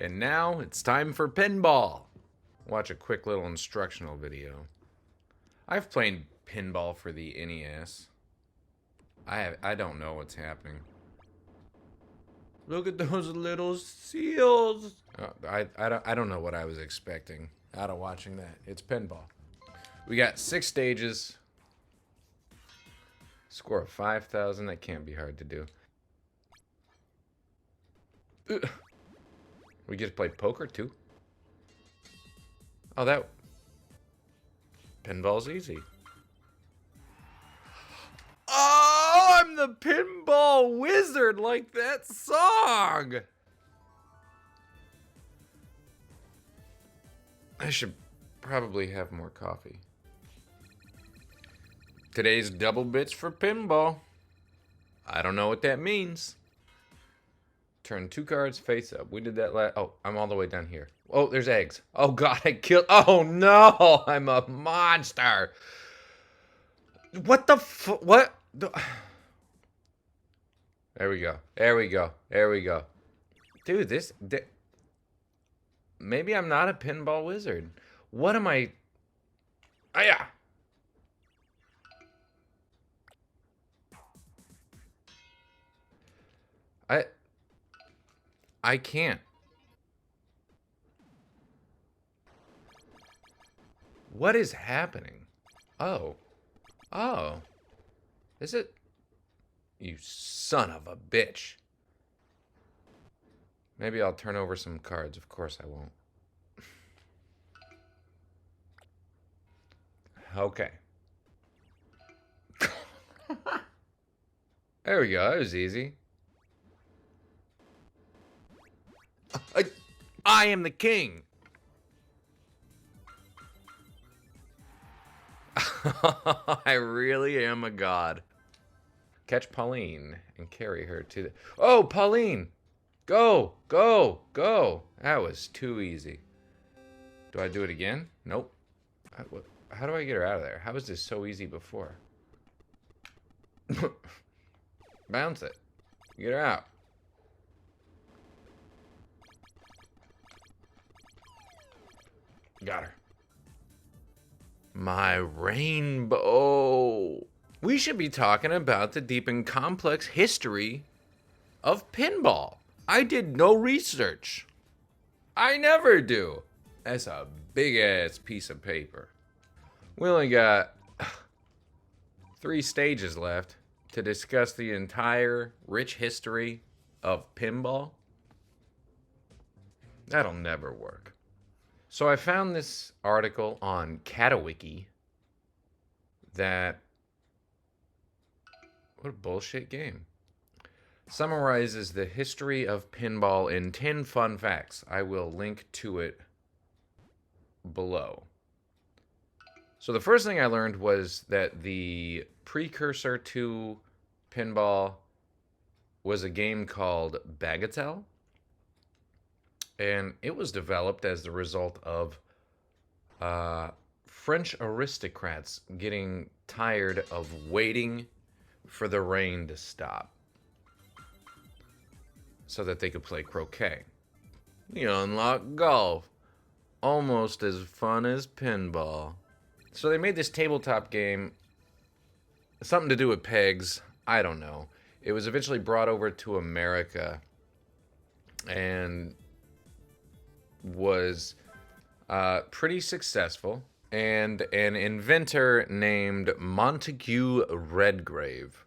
And now it's time for pinball. Watch a quick little instructional video. I've played pinball for the NES. I don't know what's happening. Look at those little seals. I don't know what I was expecting out of watching that. It's pinball. We got 6 stages. Score of 5,000. That can't be hard to do. Ugh. We get to play poker too. Oh, that pinball's easy. Oh, I'm the pinball wizard, like that song. I should probably have more coffee. Today's double bits for pinball. I don't know what that means. Turn 2 cards face up. We did that last. Oh, I'm all the way down here. Oh, there's eggs. Oh, God, I killed. Oh, no. I'm a monster. What the what? There we go. There we go. There we go. Dude, maybe I'm not a pinball wizard. What am I? Ah, yeah. I can't. What is happening? Oh. Oh. Is it? You son of a bitch. Maybe I'll turn over some cards. Of course I won't. Okay. There we go. That was easy. I am the king. I really am a god. Catch Pauline and carry her to the... Oh, Pauline! Go! Go! Go! That was too easy. Do I do it again? Nope. How do I get her out of there? How was this so easy before? Bounce it. Get her out. Got her. My rainbow. We should be talking about the deep and complex history of pinball. I did no research. I never do. That's a big ass piece of paper. We only got 3 stages left to discuss the entire rich history of pinball. That'll never work. So I found this article on Catawiki that, what a bullshit game, summarizes the history of pinball in 10 fun facts. I will link to it below. So the first thing I learned was that the precursor to pinball was a game called Bagatelle. And it was developed as the result of French aristocrats getting tired of waiting for the rain to stop so that they could play croquet. You unlock golf. Almost as fun as pinball. So they made this tabletop game. Something to do with pegs. I don't know. It was eventually brought over to America and was pretty successful, and an inventor named Montague Redgrave,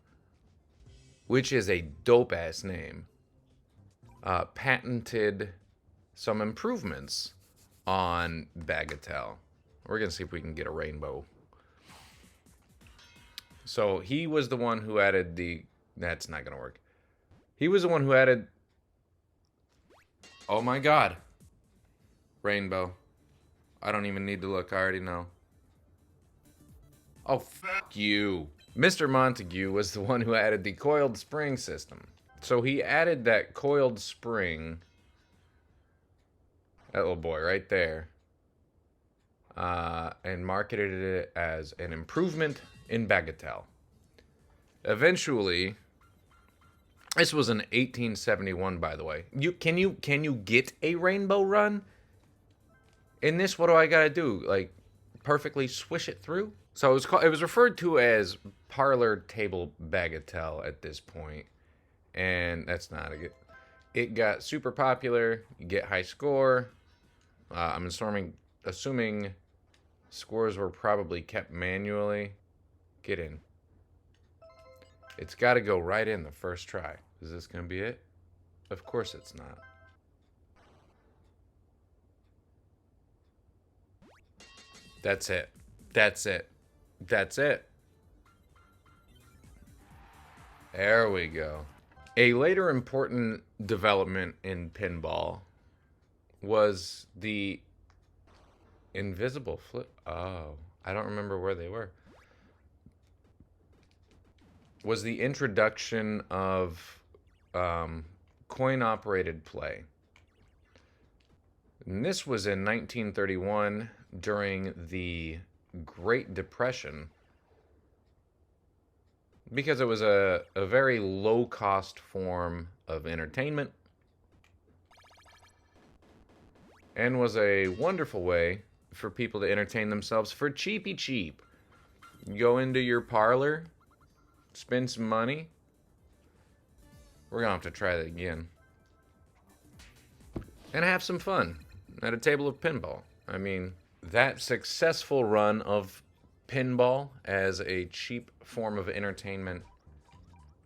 which is a dope-ass name, patented some improvements on Bagatelle. We're going to see if we can get a rainbow. So he was the one who added the... That's not going to work. He was the one who added... Oh my god. Rainbow. I don't even need to look. I already know. Oh, fuck you. Mr. Montague was the one who added the coiled spring system. So he added that coiled spring. That little boy right there. And marketed it as an improvement in Bagatelle. Eventually, This was an 1871, by the way. Can you get a rainbow run? In this, what do I gotta do? Like, perfectly swish it through? So it was referred to as parlor table bagatelle at this point, and that's not a good. It got super popular. You get high score. I'm assuming scores were probably kept manually. Get in. It's got to go right in the first try. Is this gonna be it? Of course it's not. That's it. That's it. That's it. There we go. A later important development in pinball was the invisible flip. Oh, I don't remember where they were. Was the introduction of coin-operated play. And this was in 1931 during the Great Depression, because it was a very low-cost form of entertainment and was a wonderful way for people to entertain themselves for cheapy cheap. Go into your parlor, spend some money. We're gonna have to try that again. And have some fun at a table of pinball. I mean, that successful run of pinball as a cheap form of entertainment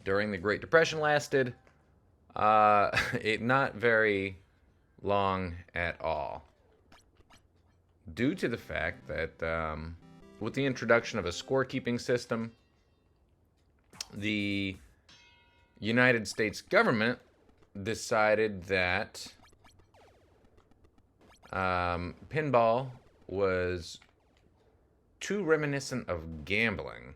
during the Great Depression lasted it not very long at all, due to the fact that with the introduction of a scorekeeping system, the United States government decided that pinball was too reminiscent of gambling.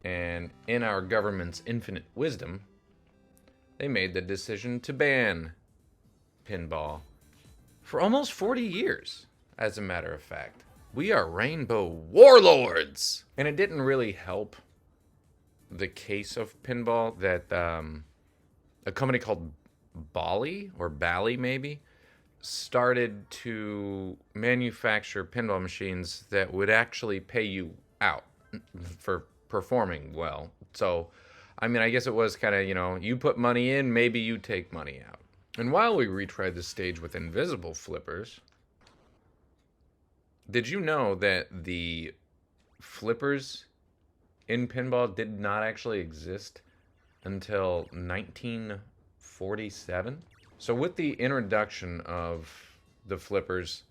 And in our government's infinite wisdom, they made the decision to ban pinball for almost 40 years, as a matter of fact. We are rainbow warlords! And it didn't really help the case of pinball that a company called Bally maybe, started to manufacture pinball machines that would actually pay you out for performing well. So, I mean, I guess it was kind of, you put money in, maybe you take money out. And while we retried the stage with invisible flippers, did you know that the flippers in pinball did not actually exist until 1947? So with the introduction of the flippers,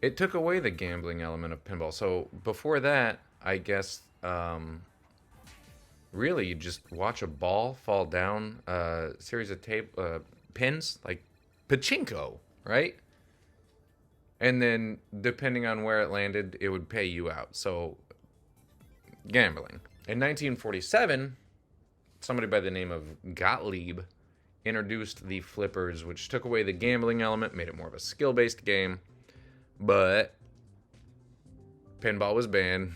it took away the gambling element of pinball. So before that, I guess, really, you just watch a ball fall down a series of pins, like pachinko, right? And then, depending on where it landed, it would pay you out. So, gambling. In 1947, somebody by the name of Gottlieb introduced the flippers, which took away the gambling element, made it more of a skill-based game. But pinball was banned.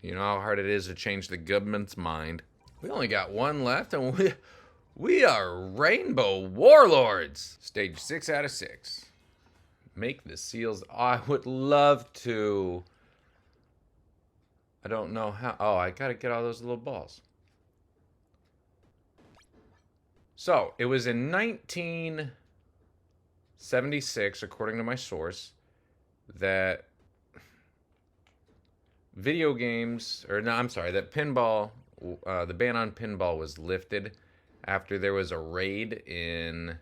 You know how hard it is to change the government's mind. We only got one left, and we are rainbow warlords. Stage 6 out of 6. Make the seals. Oh, I would love to. I don't know how. Oh, I gotta get all those little balls. So, it was in 1976, according to my source, that that pinball, the ban on pinball was lifted after there was a raid in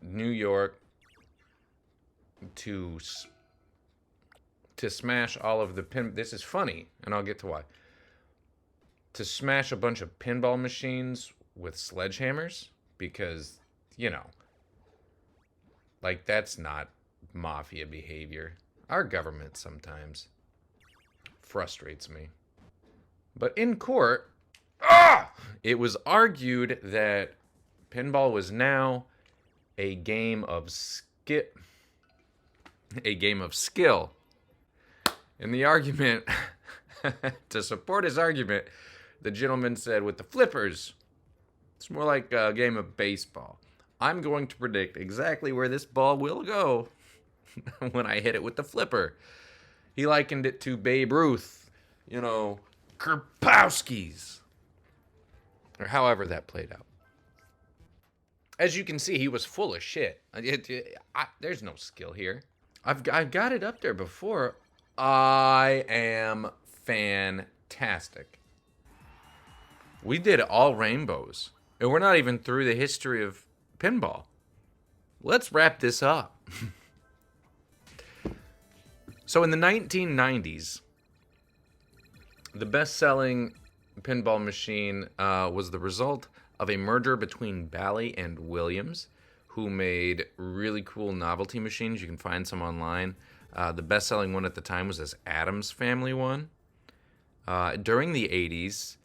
New York to smash all of the this is funny, and I'll get to why. To smash a bunch of pinball machines with sledgehammers, because, like, that's not mafia behavior. Our government sometimes frustrates me. But in court, it was argued that pinball was now a game of skill. And the argument To support his argument, the gentleman said, with the flippers, it's more like a game of baseball. I'm going to predict exactly where this ball will go when I hit it with the flipper. He likened it to Babe Ruth, Kerpowski's, or however that played out. As you can see, he was full of shit. There's no skill here. I've got it up there before. I am fantastic. We did all rainbows. And we're not even through the history of pinball. Let's wrap this up. So in the 1990s, the best-selling pinball machine was the result of a merger between Bally and Williams, who made really cool novelty machines. You can find some online. The best-selling one at the time was this Addams Family one. During the 80s,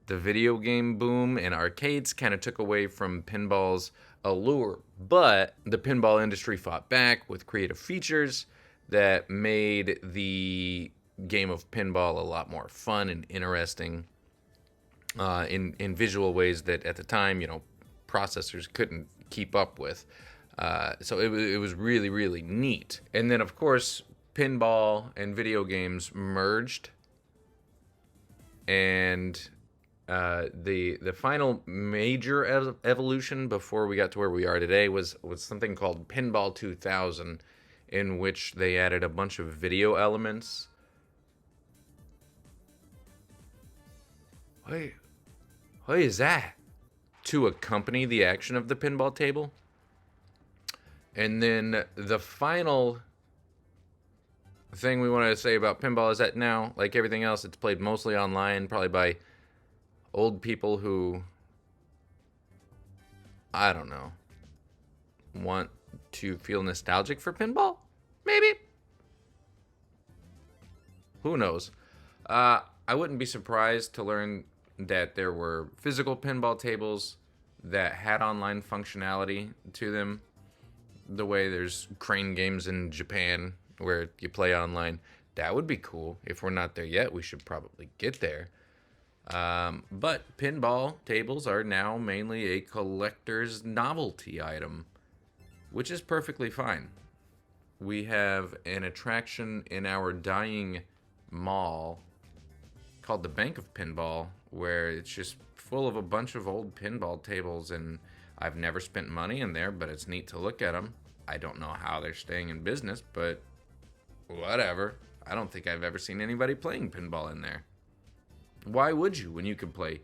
the video game boom and arcades kind of took away from pinball's allure, but the pinball industry fought back with creative features that made the game of pinball a lot more fun and interesting in visual ways that at the time, processors couldn't keep up with. So it was really, really neat. And then, of course, pinball and video games merged. And the final major evolution before we got to where we are today was something called Pinball 2000, in which they added a bunch of video elements. What is that? To accompany the action of the pinball table. And then the final thing we wanted to say about pinball is that now, like everything else, it's played mostly online, probably by old people who, I don't know, want to feel nostalgic for pinball? Maybe. Who knows? I wouldn't be surprised to learn that there were physical pinball tables that had online functionality to them, the way there's crane games in Japan where you play online. That would be cool. If we're not there yet, we should probably get there. But pinball tables are now mainly a collector's novelty item, which is perfectly fine. We have an attraction in our dying mall called the Bank of Pinball, where it's just full of a bunch of old pinball tables, and I've never spent money in there, but it's neat to look at them. I don't know how they're staying in business, but whatever. I don't think I've ever seen anybody playing pinball in there. Why would you when you could play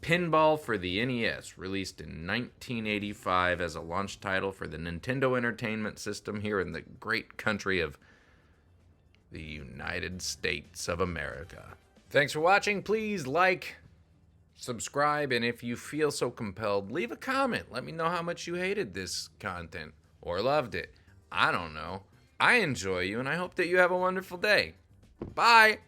Pinball for the NES, released in 1985 as a launch title for the Nintendo Entertainment System here in the great country of the United States of America. Thanks for watching. Please like, subscribe, and if you feel so compelled, leave a comment. Let me know how much you hated this content or loved it. I don't know. I enjoy you, and I hope that you have a wonderful day. Bye!